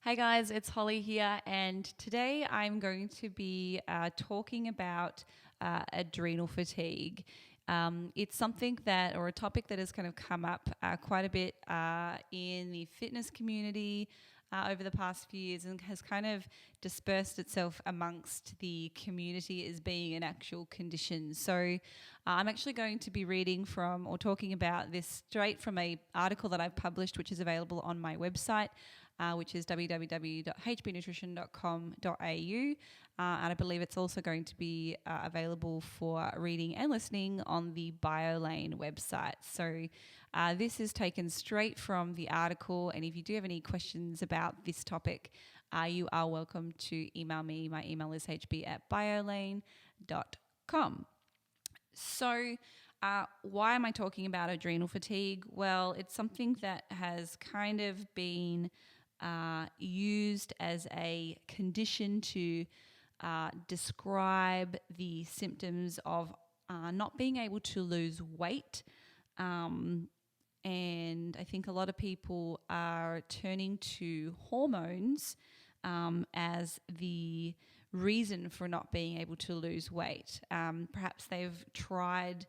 Hey guys, it's Holly here, and today I'm going to be talking about adrenal fatigue. It's something that, or a topic that has kind of come up quite a bit in the fitness community over the past few years and has kind of dispersed itself amongst the community as being an actual condition. So I'm actually going to be reading from or talking about this straight from an article that I've published, which is available on my website. Which is www.hpnutrition.com.au, and I believe it's also going to be available for reading and listening on the BioLane website. So this is taken straight from the article, and if you do have any questions about this topic, you are welcome to email me. My email is hb@biolane.com. So why am I talking about adrenal fatigue? Well, it's something that has kind of been used as a condition to describe the symptoms of not being able to lose weight. And I think a lot of people are turning to hormones as the reason for not being able to lose weight. Perhaps they've tried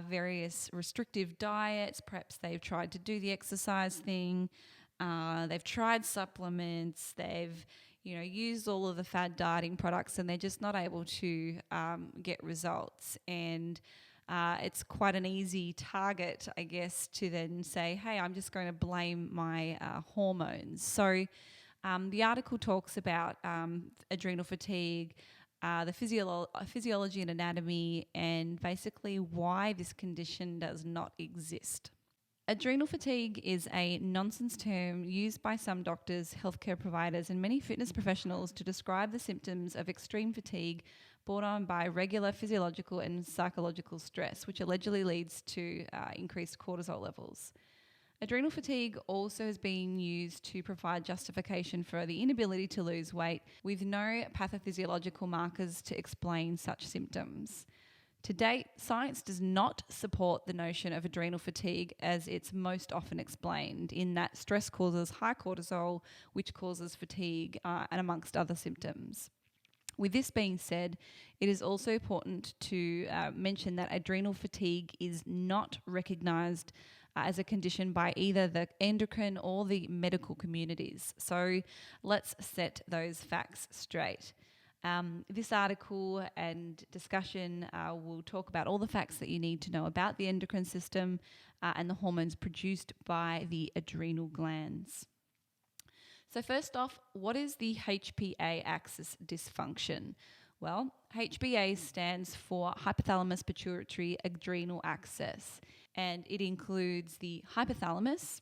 various restrictive diets, perhaps they've tried to do the exercise thing. They've tried supplements, they've used all of the fad dieting products, and they're just not able to get results. And it's quite an easy target, I guess, to then say, hey, I'm just going to blame my hormones. So the article talks about adrenal fatigue, the physiology and anatomy, and basically why this condition does not exist. Adrenal fatigue is a nonsense term used by some doctors, healthcare providers, and many fitness professionals to describe the symptoms of extreme fatigue brought on by regular physiological and psychological stress, which allegedly leads to increased cortisol levels. Adrenal fatigue also has been used to provide justification for the inability to lose weight, with no pathophysiological markers to explain such symptoms. To date, science does not support the notion of adrenal fatigue as it's most often explained, in that stress causes high cortisol, which causes fatigue, and amongst other symptoms. With this being said, it is also important to mention that adrenal fatigue is not recognised as a condition by either the endocrine or the medical communities. So let's set those facts straight. This article and discussion will talk about all the facts that you need to know about the endocrine system and the hormones produced by the adrenal glands. So first off, what is the HPA-Axis dysfunction? Well, HPA stands for hypothalamus pituitary adrenal axis, and it includes the hypothalamus,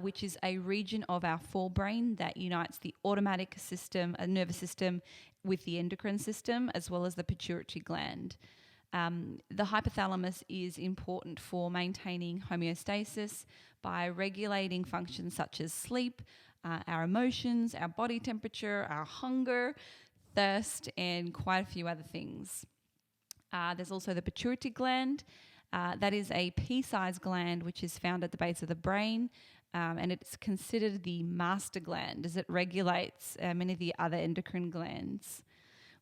which is a region of our forebrain that unites the automatic system, nervous system, with the endocrine system, as well as the pituitary gland. The hypothalamus is important for maintaining homeostasis by regulating functions such as sleep, our emotions, our body temperature, our hunger, thirst, and quite a few other things. There's also the pituitary gland. That is a pea-sized gland which is found at the base of the brain, and it's considered the master gland as it regulates many of the other endocrine glands.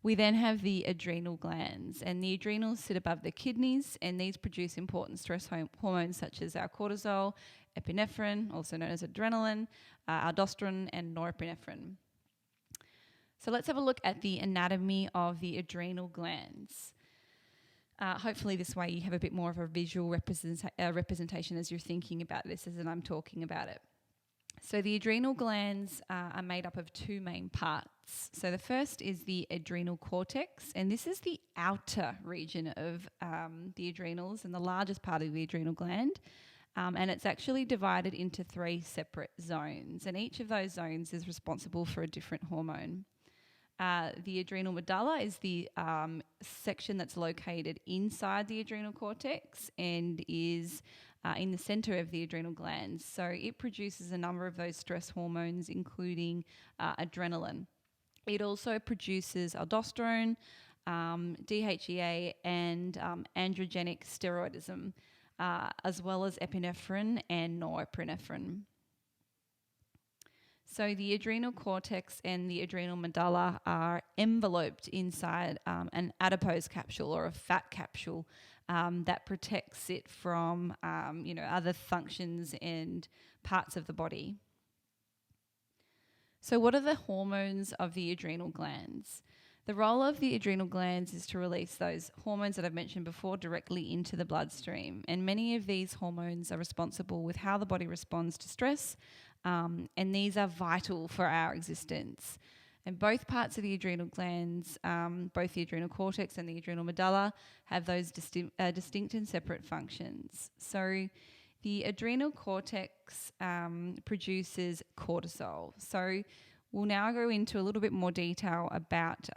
We then have the adrenal glands, and the adrenals sit above the kidneys, and these produce important stress hormones such as our cortisol, epinephrine, also known as adrenaline, aldosterone, and norepinephrine. So let's have a look at the anatomy of the adrenal glands. Hopefully this way you have a bit more of a visual representation as you're thinking about this as I'm talking about it. So the adrenal glands are made up of two main parts. So the first is the adrenal cortex, and this is the outer region of the adrenals and the largest part of the adrenal gland. And it's actually divided into three separate zones, and each of those zones is responsible for a different hormone. The adrenal medulla is the section that's located inside the adrenal cortex and is in the center of the adrenal glands. So it produces a number of those stress hormones, including adrenaline. It also produces aldosterone, DHEA, and androgenic steroidism, as well as epinephrine and norepinephrine. So the adrenal cortex and the adrenal medulla are enveloped inside an adipose capsule or a fat capsule that protects it from other functions and parts of the body. So what are the hormones of the adrenal glands? The role of the adrenal glands is to release those hormones that I've mentioned before directly into the bloodstream. And many of these hormones are responsible with how the body responds to stress, and these are vital for our existence. And both parts of the adrenal glands, both the adrenal cortex and the adrenal medulla, have those distinct and separate functions. So the adrenal cortex produces cortisol. So we'll now go into a little bit more detail about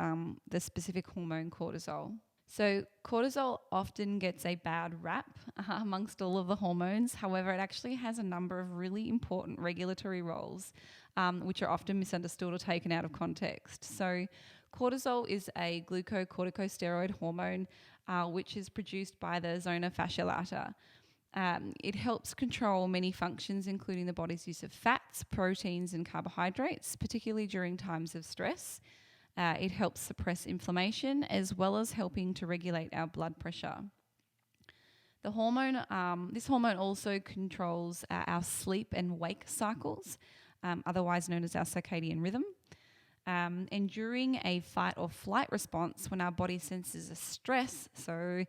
the specific hormone cortisol. So cortisol often gets a bad rap amongst all of the hormones. However, it actually has a number of really important regulatory roles, which are often misunderstood or taken out of context. So cortisol is a glucocorticosteroid hormone, which is produced by the zona fasciolata. It helps control many functions, including the body's use of fats, proteins, and carbohydrates, particularly during times of stress. It helps suppress inflammation as well as helping to regulate our blood pressure. This hormone also controls our sleep and wake cycles, otherwise known as our circadian rhythm. And during a fight or flight response, when our body senses a stress, so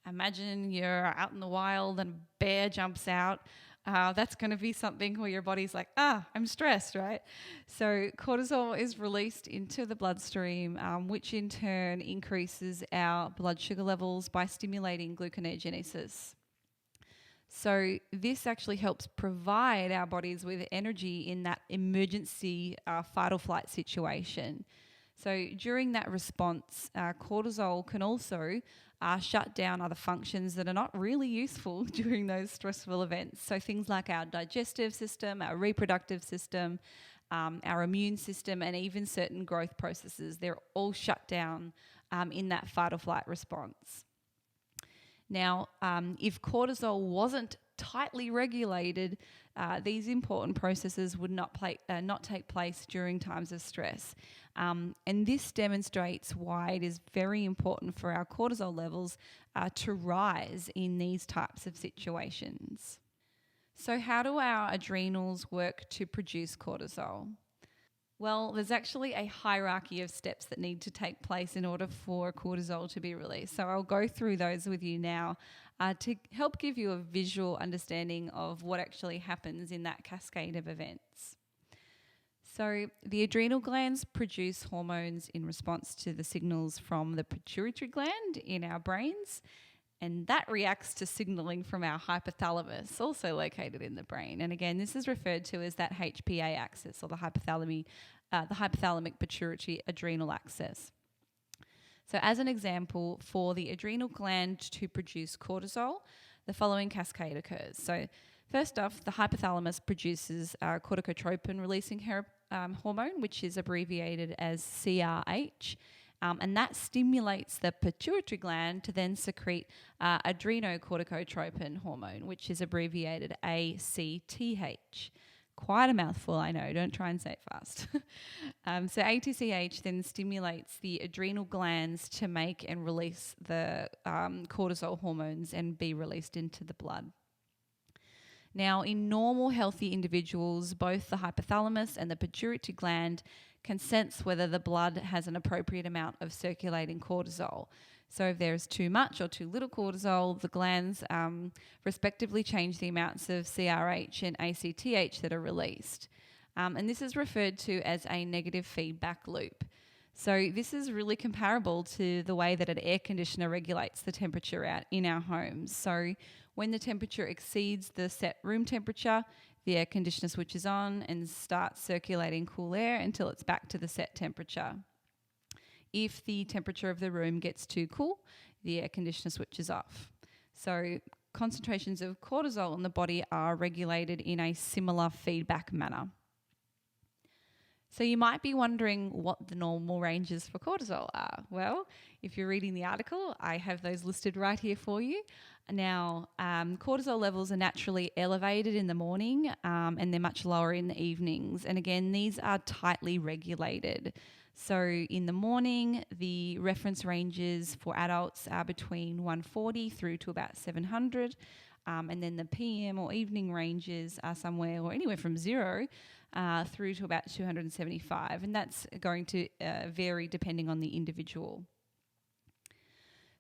imagine you're out in the wild and a bear jumps out, that's going to be something where your body's like, I'm stressed, right? So cortisol is released into the bloodstream, which in turn increases our blood sugar levels by stimulating gluconeogenesis. So this actually helps provide our bodies with energy in that emergency fight or flight situation. So during that response, cortisol can also shut down other functions that are not really useful during those stressful events. So things like our digestive system, our reproductive system, our immune system, and even certain growth processes, they're all shut down in that fight or flight response. Now, if cortisol wasn't tightly regulated, these important processes would not take place during times of stress. And this demonstrates why it is very important for our cortisol levels to rise in these types of situations. So how do our adrenals work to produce cortisol? Well, there's actually a hierarchy of steps that need to take place in order for cortisol to be released. So I'll go through those with you now to help give you a visual understanding of what actually happens in that cascade of events. So the adrenal glands produce hormones in response to the signals from the pituitary gland in our brains, and that reacts to signaling from our hypothalamus, also located in the brain. And again, this is referred to as that HPA-Axis, or the hypothalamic pituitary adrenal axis. So as an example, for the adrenal gland to produce cortisol, the following cascade occurs. So first off, the hypothalamus produces corticotropin-releasing hormone, which is abbreviated as CRH. And that stimulates the pituitary gland to then secrete adrenocorticotropin hormone, which is abbreviated ACTH. Quite a mouthful, I know. Don't try and say it fast. So ACTH then stimulates the adrenal glands to make and release the cortisol hormones and be released into the blood. Now, in normal, healthy individuals, both the hypothalamus and the pituitary gland can sense whether the blood has an appropriate amount of circulating cortisol. So if there is too much or too little cortisol, the glands respectively change the amounts of CRH and ACTH that are released. And this is referred to as a negative feedback loop. So this is really comparable to the way that an air conditioner regulates the temperature out in our homes. So when the temperature exceeds the set room temperature, the air conditioner switches on and starts circulating cool air until it's back to the set temperature. If the temperature of the room gets too cool, the air conditioner switches off. So concentrations of cortisol in the body are regulated in a similar feedback manner. So you might be wondering what the normal ranges for cortisol are. Well, if you're reading the article, I have those listed right here for you. Now, cortisol levels are naturally elevated in the morning and they're much lower in the evenings. And again, these are tightly regulated. So in the morning, the reference ranges for adults are between 140 through to about 700. And then the PM or evening ranges are somewhere or anywhere from 0 through to about 275. And that's going to vary depending on the individual.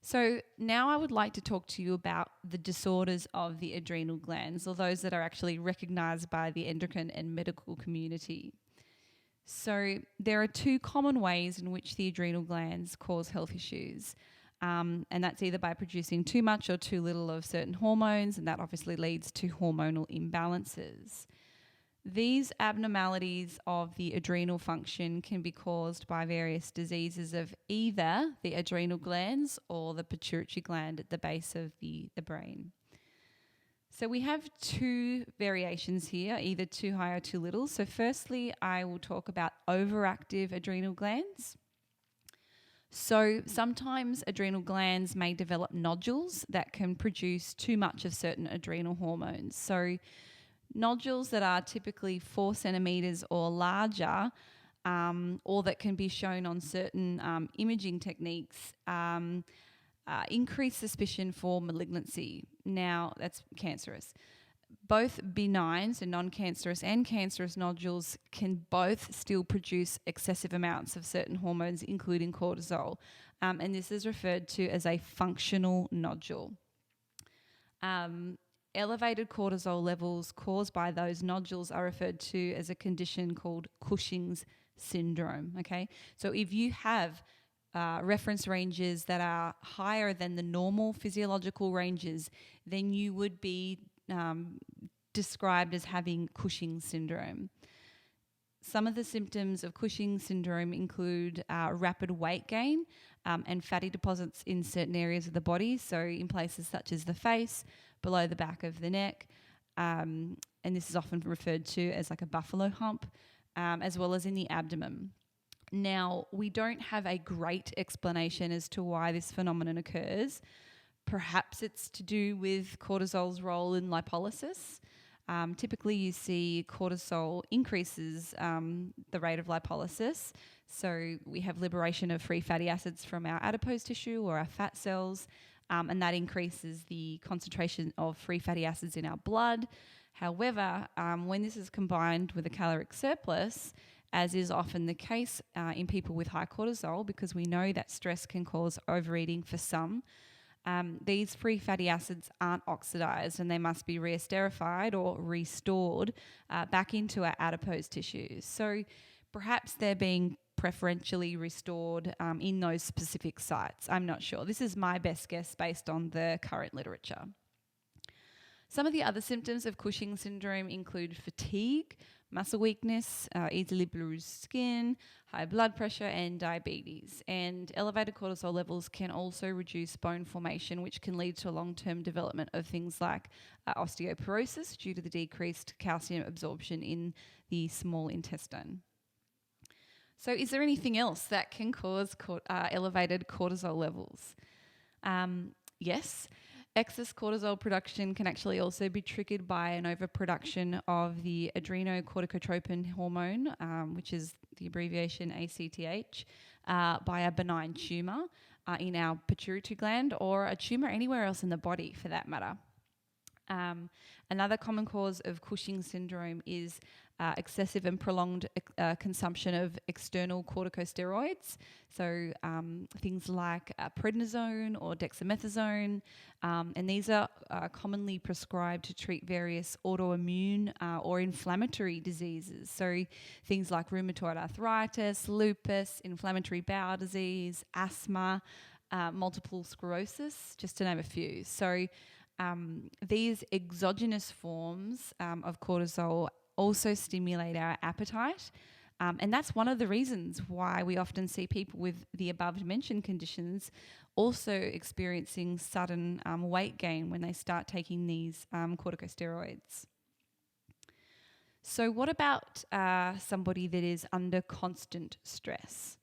So now I would like to talk to you about the disorders of the adrenal glands, or those that are actually recognised by the endocrine and medical community. So there are two common ways in which the adrenal glands cause health issues. And that's either by producing too much or too little of certain hormones, and that obviously leads to hormonal imbalances. These abnormalities of the adrenal function can be caused by various diseases of either the adrenal glands or the pituitary gland at the base of the brain. So we have two variations here, either too high or too little. So firstly, I will talk about overactive adrenal glands. So sometimes adrenal glands may develop nodules that can produce too much of certain adrenal hormones. So nodules that are typically 4 centimetres or larger, or that can be shown on certain imaging techniques, increase suspicion for malignancy. Now, that's cancerous. Both benign, so non-cancerous, and cancerous nodules can both still produce excessive amounts of certain hormones, including cortisol. And this is referred to as a functional nodule. Elevated cortisol levels caused by those nodules are referred to as a condition called Cushing's syndrome. Okay, so if you have reference ranges that are higher than the normal physiological ranges, then you would be described as having Cushing's syndrome. Some of the symptoms of Cushing's syndrome include rapid weight gain and fatty deposits in certain areas of the body, so in places such as the face, below the back of the neck, and this is often referred to as like a buffalo hump, as well as in the abdomen. Now, we don't have a great explanation as to why this phenomenon occurs. Perhaps it's to do with cortisol's role in lipolysis. Typically, you see cortisol increases the rate of lipolysis. So we have liberation of free fatty acids from our adipose tissue or our fat cells, and that increases the concentration of free fatty acids in our blood. However, when this is combined with a caloric surplus, as is often the case in people with high cortisol, because we know that stress can cause overeating for some, these free fatty acids aren't oxidized and they must be reesterified or restored back into our adipose tissues. So perhaps they're being preferentially restored in those specific sites. I'm not sure. This is my best guess based on the current literature. Some of the other symptoms of Cushing syndrome include fatigue, muscle weakness, easily bruised skin, high blood pressure, and diabetes. And elevated cortisol levels can also reduce bone formation, which can lead to long-term development of things like osteoporosis due to the decreased calcium absorption in the small intestine. So is there anything else that can cause elevated cortisol levels? Yes. Excess cortisol production can actually also be triggered by an overproduction of the adrenocorticotropin hormone, which is the abbreviation ACTH, by a benign tumour in our pituitary gland or a tumour anywhere else in the body for that matter. Another common cause of Cushing syndrome is excessive and prolonged consumption of external corticosteroids, so things like prednisone or dexamethasone, and these are commonly prescribed to treat various autoimmune or inflammatory diseases, so things like rheumatoid arthritis, lupus, inflammatory bowel disease, asthma, multiple sclerosis, just to name a few. So these exogenous forms of cortisol also stimulate our appetite, and that's one of the reasons why we often see people with the above-mentioned conditions also experiencing sudden weight gain when they start taking these corticosteroids. So what about somebody that is under constant stress?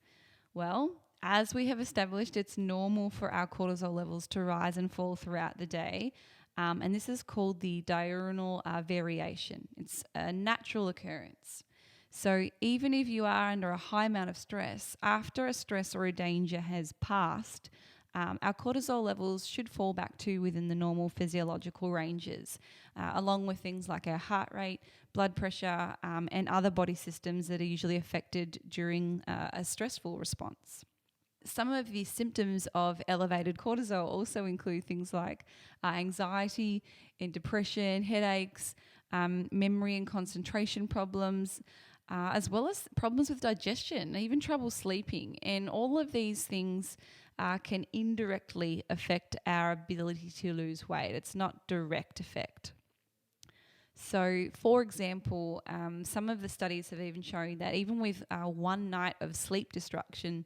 Well, as we have established, it's normal for our cortisol levels to rise and fall throughout the day. And this is called the diurnal variation. It's a natural occurrence. So even if you are under a high amount of stress, after a stress or a danger has passed, our cortisol levels should fall back to within the normal physiological ranges, along with things like our heart rate, blood pressure, and other body systems that are usually affected during a stressful response. Some of the symptoms of elevated cortisol also include things like anxiety and depression, headaches, memory and concentration problems, as well as problems with digestion, even trouble sleeping. And all of these things can indirectly affect our ability to lose weight. It's not direct effect. So, for example, some of the studies have even shown that even with one night of sleep disruption,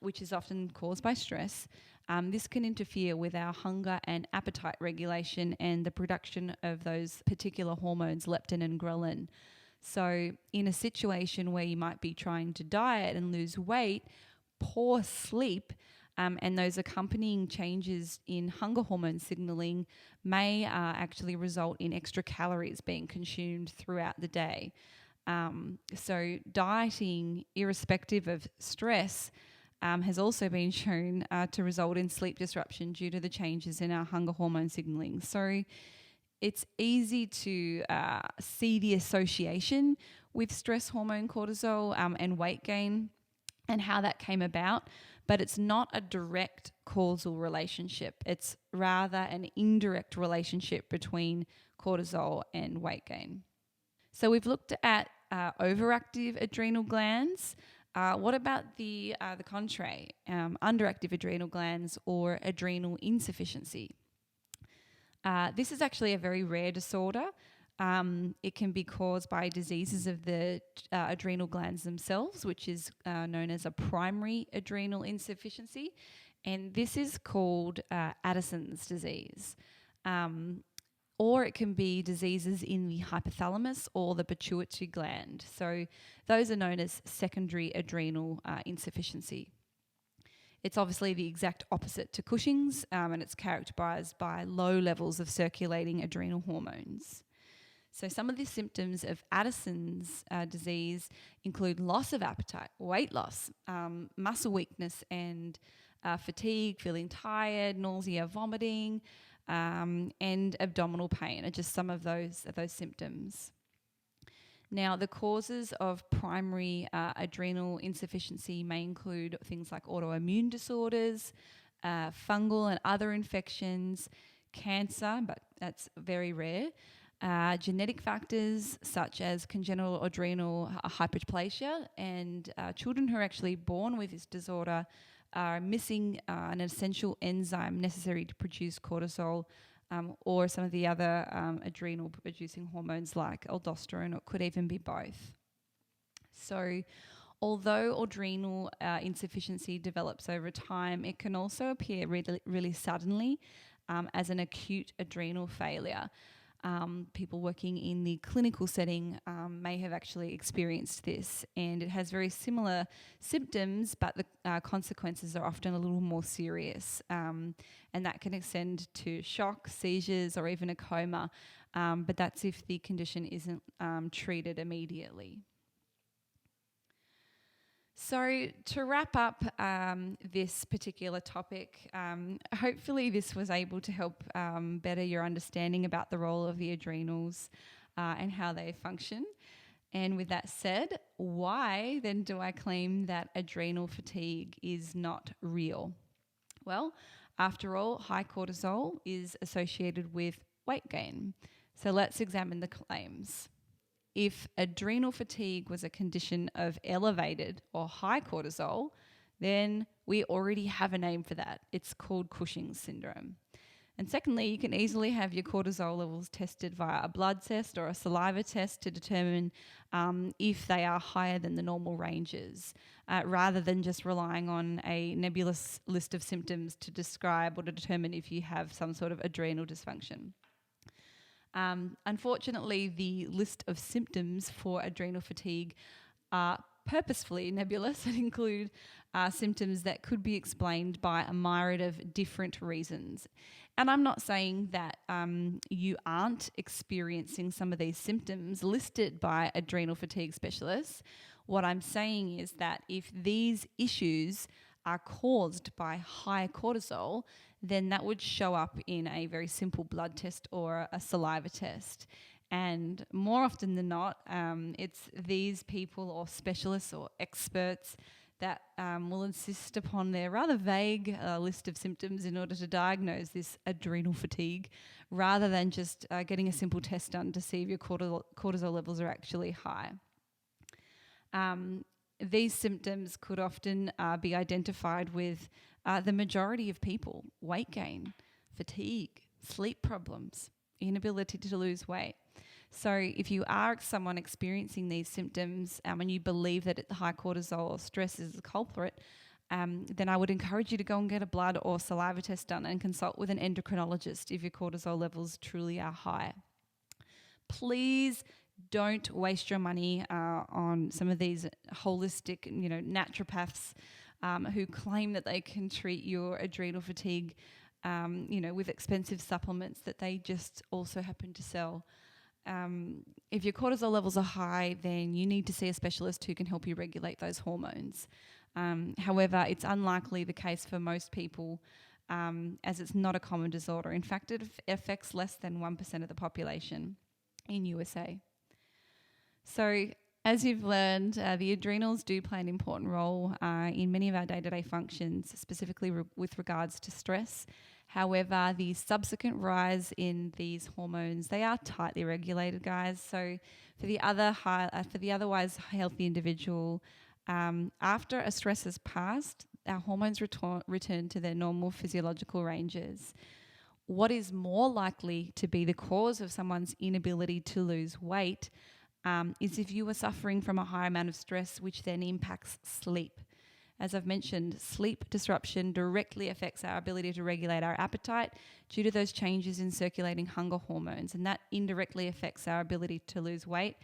which is often caused by stress, this can interfere with our hunger and appetite regulation and the production of those particular hormones, leptin and ghrelin. So in a situation where you might be trying to diet and lose weight, poor sleep and those accompanying changes in hunger hormone signaling may actually result in extra calories being consumed throughout the day. So dieting, irrespective of stress, has also been shown to result in sleep disruption due to the changes in our hunger hormone signaling. So it's easy to see the association with stress hormone cortisol and weight gain and how that came about, but it's not a direct causal relationship. It's rather an indirect relationship between cortisol and weight gain. So we've looked at overactive adrenal glands. What about the contrary, underactive adrenal glands or adrenal insufficiency? This is actually a very rare disorder. It can be caused by diseases of the adrenal glands themselves, which is known as a primary adrenal insufficiency. And this is called Addison's disease. Or it can be diseases in the hypothalamus or the pituitary gland. So those are known as secondary adrenal insufficiency. It's obviously the exact opposite to Cushing's, and it's characterized by low levels of circulating adrenal hormones. So some of the symptoms of Addison's disease include loss of appetite, weight loss, muscle weakness and fatigue, feeling tired, nausea, vomiting, and abdominal pain are just some of those symptoms. Now, the causes of primary adrenal insufficiency may include things like autoimmune disorders, fungal and other infections, cancer, but that's very rare, genetic factors such as congenital adrenal hyperplasia, and children who are actually born with this disorder are missing an essential enzyme necessary to produce cortisol, or some of the other adrenal producing hormones like aldosterone, or it could even be both. So although adrenal insufficiency develops over time, it can also appear really suddenly as an acute adrenal failure. People working in the clinical setting may have actually experienced this, and it has very similar symptoms, but the consequences are often a little more serious, and that can extend to shock, seizures, or even a coma, but that's if the condition isn't treated immediately. So to wrap up this particular topic, hopefully this was able to help better your understanding about the role of the adrenals and how they function. And with that said, why then do I claim that adrenal fatigue is not real? Well, after all, high cortisol is associated with weight gain. So let's examine the claims. If adrenal fatigue was a condition of elevated or high cortisol, then we already have a name for that. It's called Cushing's syndrome. And secondly, you can easily have your cortisol levels tested via a blood test or a saliva test to determine if they are higher than the normal ranges, rather than just relying on a nebulous list of symptoms to describe or to determine if you have some sort of adrenal dysfunction. Unfortunately, the list of symptoms for adrenal fatigue are purposefully nebulous and include symptoms that could be explained by a myriad of different reasons. And I'm not saying that you aren't experiencing some of these symptoms listed by adrenal fatigue specialists. What I'm saying is that if these issues are caused by high cortisol, then that would show up in a very simple blood test or a saliva test. And more often than not, it's these people or specialists or experts that will insist upon their rather vague list of symptoms in order to diagnose this adrenal fatigue, rather than just getting a simple test done to see if your cortisol levels are actually high. These symptoms could often be identified with the majority of people: weight gain, fatigue, sleep problems, inability to lose weight. So if you are someone experiencing these symptoms and you believe that high cortisol or stress is the culprit, then I would encourage you to go and get a blood or saliva test done and consult with an endocrinologist if your cortisol levels truly are high. Please don't waste your money on some of these holistic, naturopaths who claim that they can treat your adrenal fatigue, with expensive supplements that they just also happen to sell. If your cortisol levels are high, then you need to see a specialist who can help you regulate those hormones. However, it's unlikely the case for most people, as it's not a common disorder. In fact, it affects less than 1% of the population in USA. So, as you've learned, the adrenals do play an important role in many of our day-to-day functions, specifically with regards to stress. However, the subsequent rise in these hormones, they are tightly regulated, guys. So for the otherwise healthy individual, after a stress has passed, our hormones return to their normal physiological ranges. What is more likely to be the cause of someone's inability to lose weight is if you are suffering from a high amount of stress, which then impacts sleep. As I've mentioned, sleep disruption directly affects our ability to regulate our appetite due to those changes in circulating hunger hormones, and that indirectly affects our ability to lose weight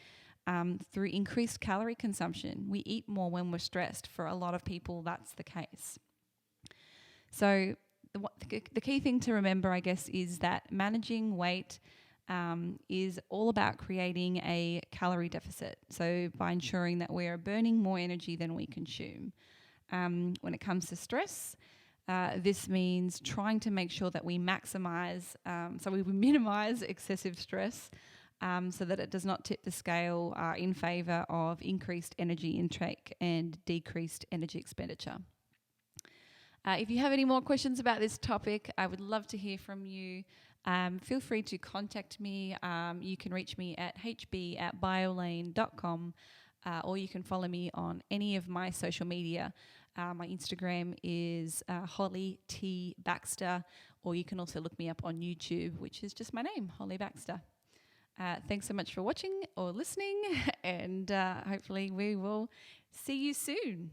through increased calorie consumption. We eat more when we're stressed. For a lot of people, that's the case. So the key thing to remember, I guess, is that managing weight is all about creating a calorie deficit. So by ensuring that we are burning more energy than we consume. When it comes to stress, this means trying to make sure that we we minimize excessive stress so that it does not tip the scale in favor of increased energy intake and decreased energy expenditure. If you have any more questions about this topic, I would love to hear from you. Feel free to contact me. You can reach me at hb@biolane.com. Or you can follow me on any of my social media. My Instagram is Holly T. Baxter, or you can also look me up on YouTube, which is just my name, Holly Baxter. Thanks so much for watching or listening, and hopefully we will see you soon.